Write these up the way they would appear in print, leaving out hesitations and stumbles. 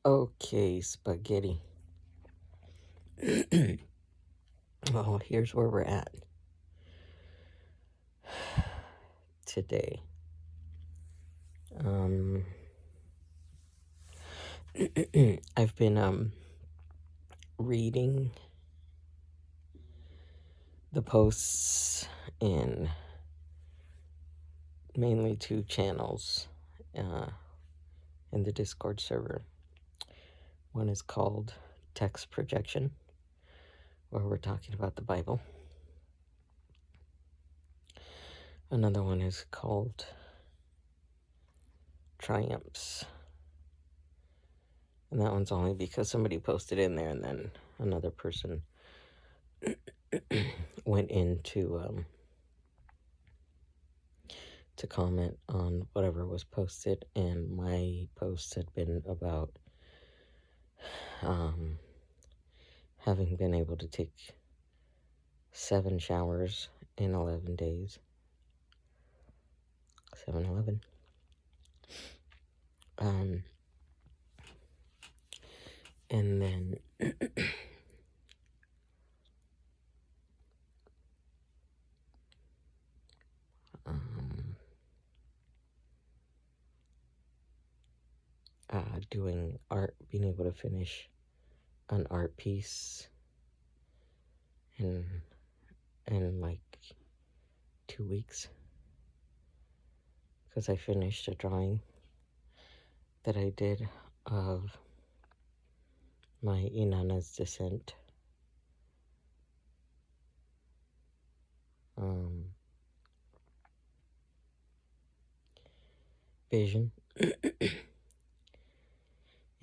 Okay, spaghetti. Well, here's where we're at today. I've been reading the posts in mainly two channels in the Discord server. One is called Text Projection, where we're talking about the Bible. Another one is called Triumphs. And that one's only because somebody posted in there and then another person went in to comment on whatever was posted, and my posts had been about having been able to take 7 showers in 11 days. 7-Eleven. And then doing art, being able to finish an art piece in like 2 weeks, because I finished a drawing that I did of my Inanna's Descent vision.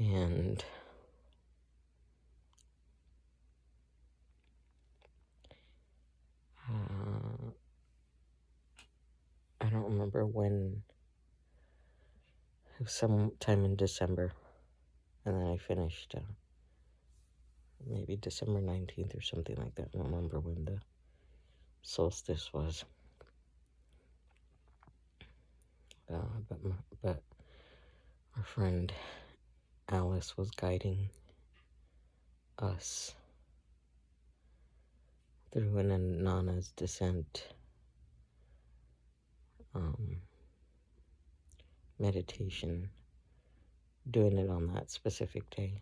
And I don't remember when. It was sometime in December, and then I finished maybe December 19th or something like that. I don't remember when the solstice was. But our friend Alice was guiding us through an Inanna's Descent meditation, doing it on that specific day.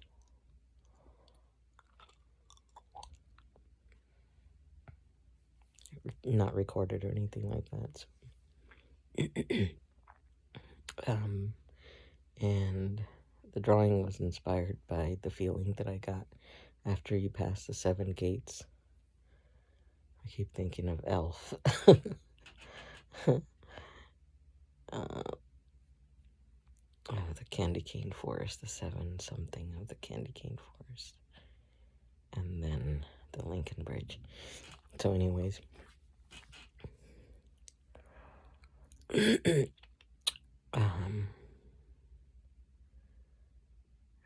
Not recorded or anything like that. And the drawing was inspired by the feeling that I got after you pass the 7 gates. I keep thinking of Elf. The candy cane forest, the 7 something of the candy cane forest. And then the Lincoln Bridge. So anyways.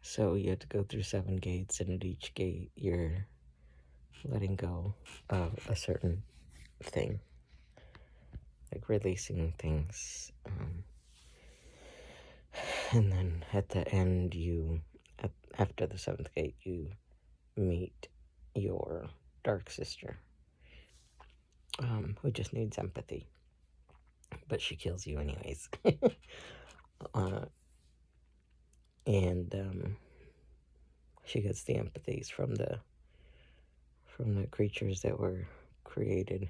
So you have to go through 7 gates, and at each gate you're letting go of a certain thing. Like releasing things. And then at the end, after the 7th gate, you meet your dark sister, who just needs empathy. But she kills you anyways. And she gets the empathies from the creatures that were created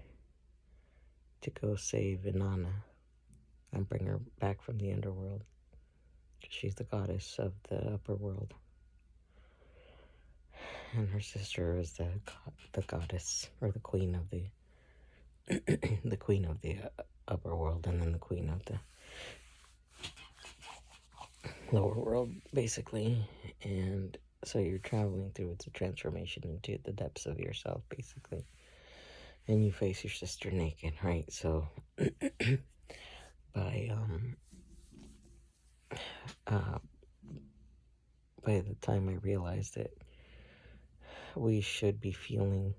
to go save Inanna and bring her back from the underworld. She's the goddess of the upper world. And her sister is the goddess, or the queen of the the queen of the upper world, and then the queen of the lower world, basically. And so you're traveling through, it's a transformation into the depths of yourself, basically. And you face your sister naked, right? So by the time I realized that we should be feeling,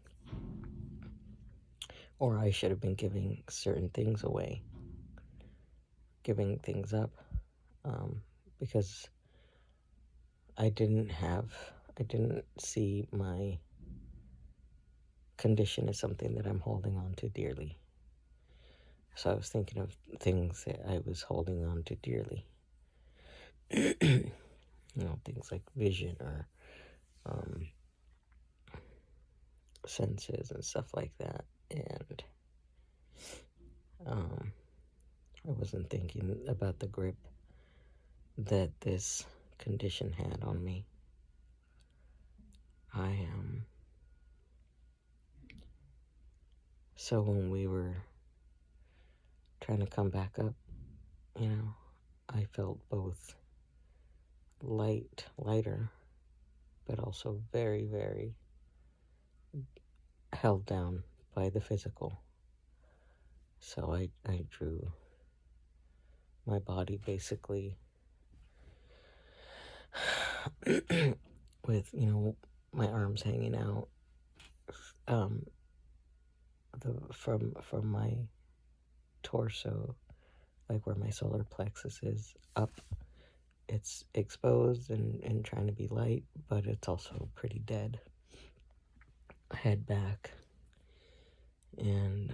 or I should have been giving certain things away, giving things up, because I didn't see my condition as something that I'm holding on to dearly. So I was thinking of things that I was holding on to dearly. Things like vision or senses and stuff like that. And I wasn't thinking about the grip that this condition had on me. So when we were trying to come back up, I felt both lighter, but also very, very held down by the physical. So I drew my body basically with, my arms hanging out, from my torso, like where my solar plexus is, up. It's exposed and trying to be light, but it's also pretty dead. Head back, and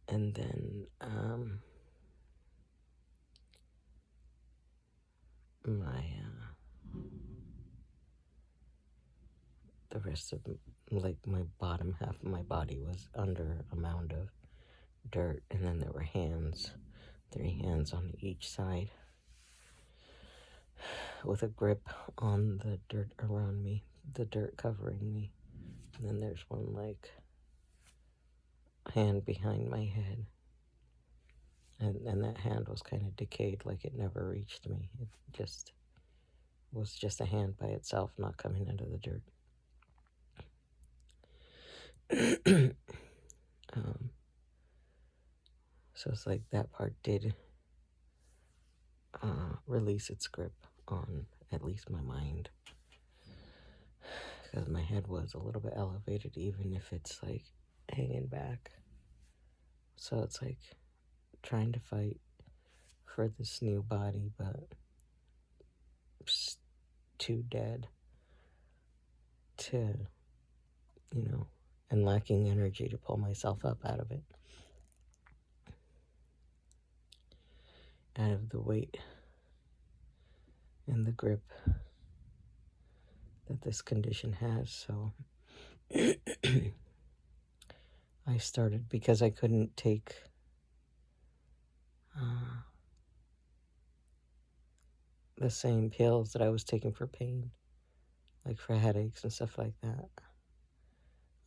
then my the rest of like my bottom half of my body was under a mound of dirt, and then there were three hands on each side with a grip on the dirt around me, the dirt covering me. And then there's one like hand behind my head, and that hand was kind of decayed, like it never reached me. It just was just a hand by itself, not coming out of the dirt. So it's like that part did release its grip on at least my mind, because my head was a little bit elevated, even if it's like hanging back. So it's like trying to fight for this new body, but too dead to, and lacking energy to pull myself up out of it, out of the weight and the grip that this condition has. So I started, because I couldn't take the same pills that I was taking for pain, like for headaches and stuff like that.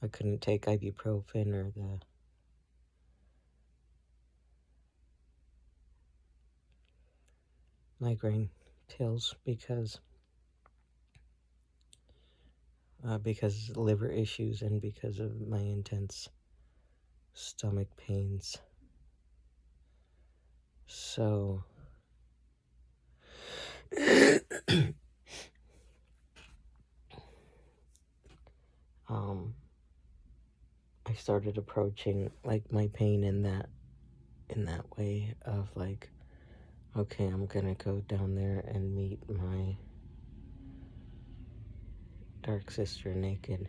I couldn't take ibuprofen or the migraine pills because liver issues and because of my intense stomach pains. So I started approaching like my pain in that way of like, okay, I'm gonna go down there and meet my dark sister naked,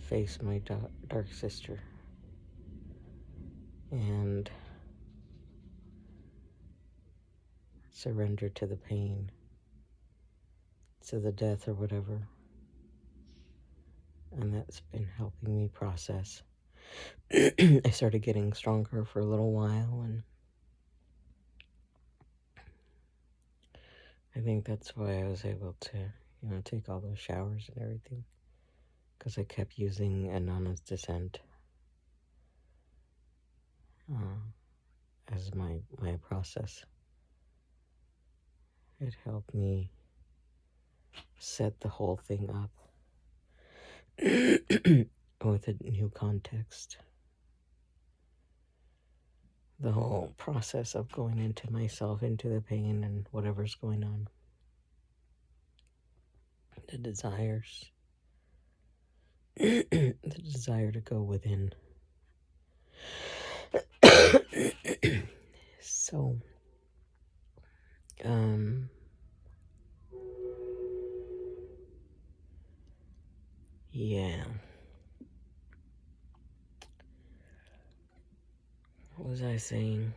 face my dark sister, and surrender to the pain, to the death or whatever. And that's been helping me process. I started getting stronger for a little while, and I think that's why I was able to, take all those showers and everything, because I kept using Anana's Descent as my process. It helped me set the whole thing up with a new context. The whole process of going into myself, into the pain and whatever's going on. The desires. The desire to go within. So What was I saying?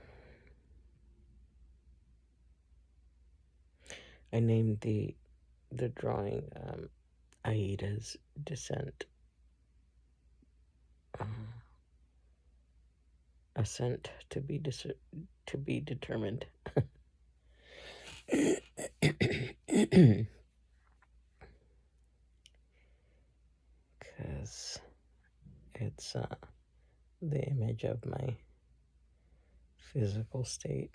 I named the drawing Aida's Descent. Ascent to be determined. Because it's the image of my physical state.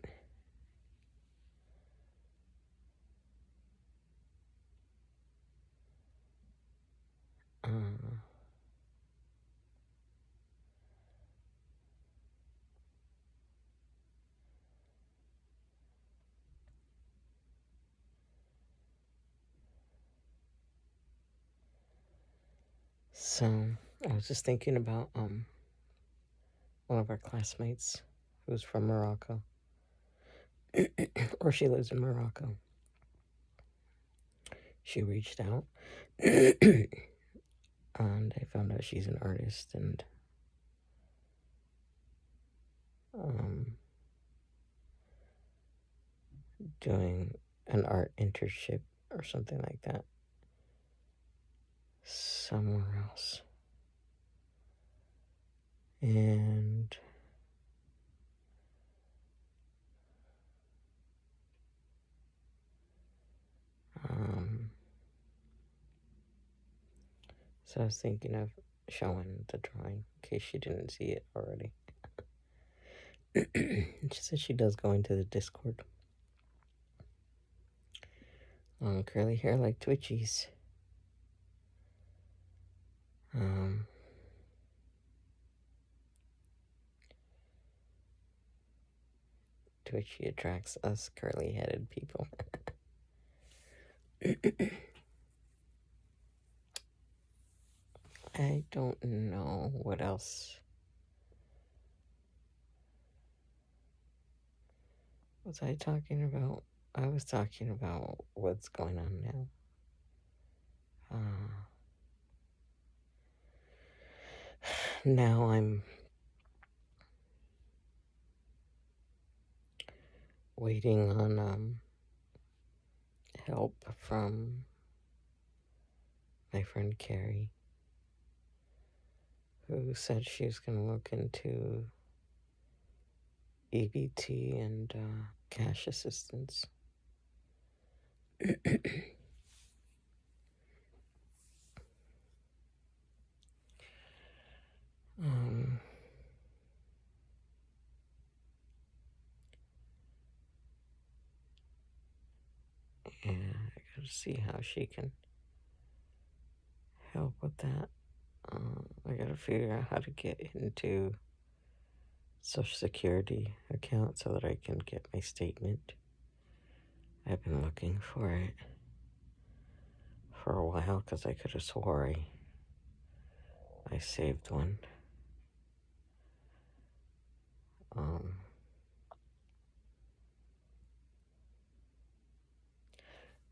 So I was just thinking about one of our classmates who's from Morocco, or she lives in Morocco. She reached out, and I found out she's an artist and doing an art internship or something like that somewhere else. And so I was thinking of showing the drawing in case she didn't see it already. She said she does go into the Discord. Long curly hair like Twitchies. Twitchy attracts us curly-headed people. I don't know what else was I talking about. I was talking about what's going on now. Now I'm waiting on help from my friend Carrie, who said she was going to look into EBT and cash assistance. And I gotta see how she can help with that. I gotta figure out how to get into Social Security account so that I can get my statement. I've been looking for it for a while because I could have swore I saved one.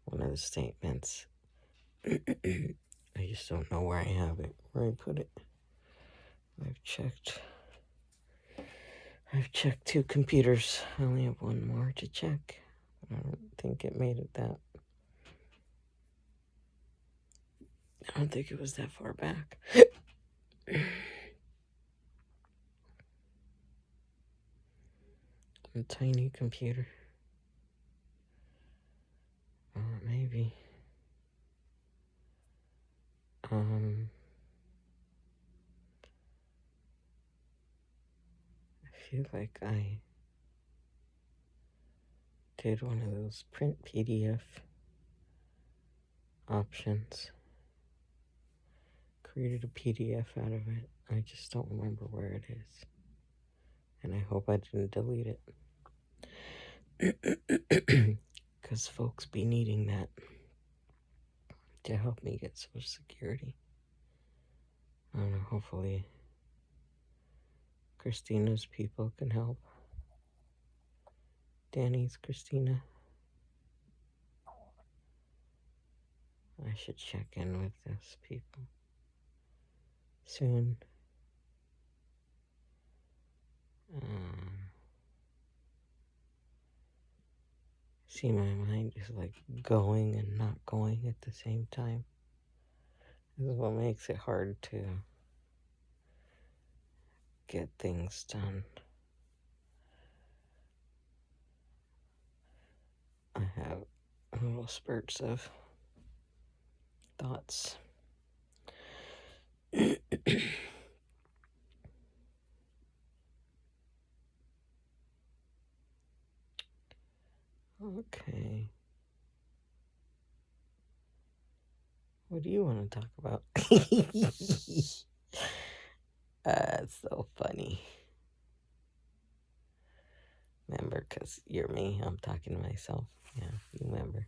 One of the statements. I just don't know where I have it, where I put it. I've checked 2 computers. I only have one more to check. I don't think it made it that. I don't think it was that far back. A tiny computer. Maybe. I feel like I did one of those print PDF options. Created a PDF out of it. I just don't remember where it is. And I hope I didn't delete it. Because folks be needing that to help me get Social Security. I don't know, hopefully Christina's people can help. Danny's Christina. I should check in with those people soon. See, my mind is like going and not going at the same time. This is what makes it hard to get things done. I have little spurts of thoughts. Okay. What do you want to talk about? It's so funny. Remember, because you're me, I'm talking to myself. Yeah, you remember.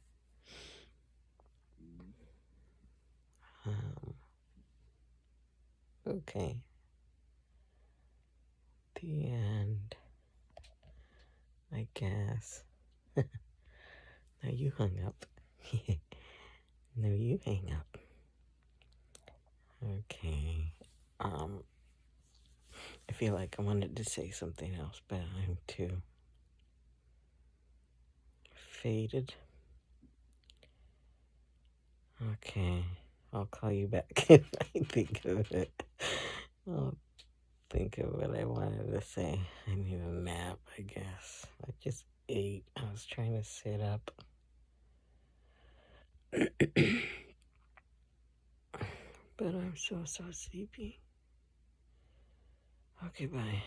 Okay. The end. I guess. Now you hung up. No, you hang up. Okay. I feel like I wanted to say something else, but I'm too faded. Okay. I'll call you back if I think of it. I'll think of what I wanted to say. I need a nap, I guess. I just ate. I was trying to sit up. But I'm so sleepy. Okay, bye.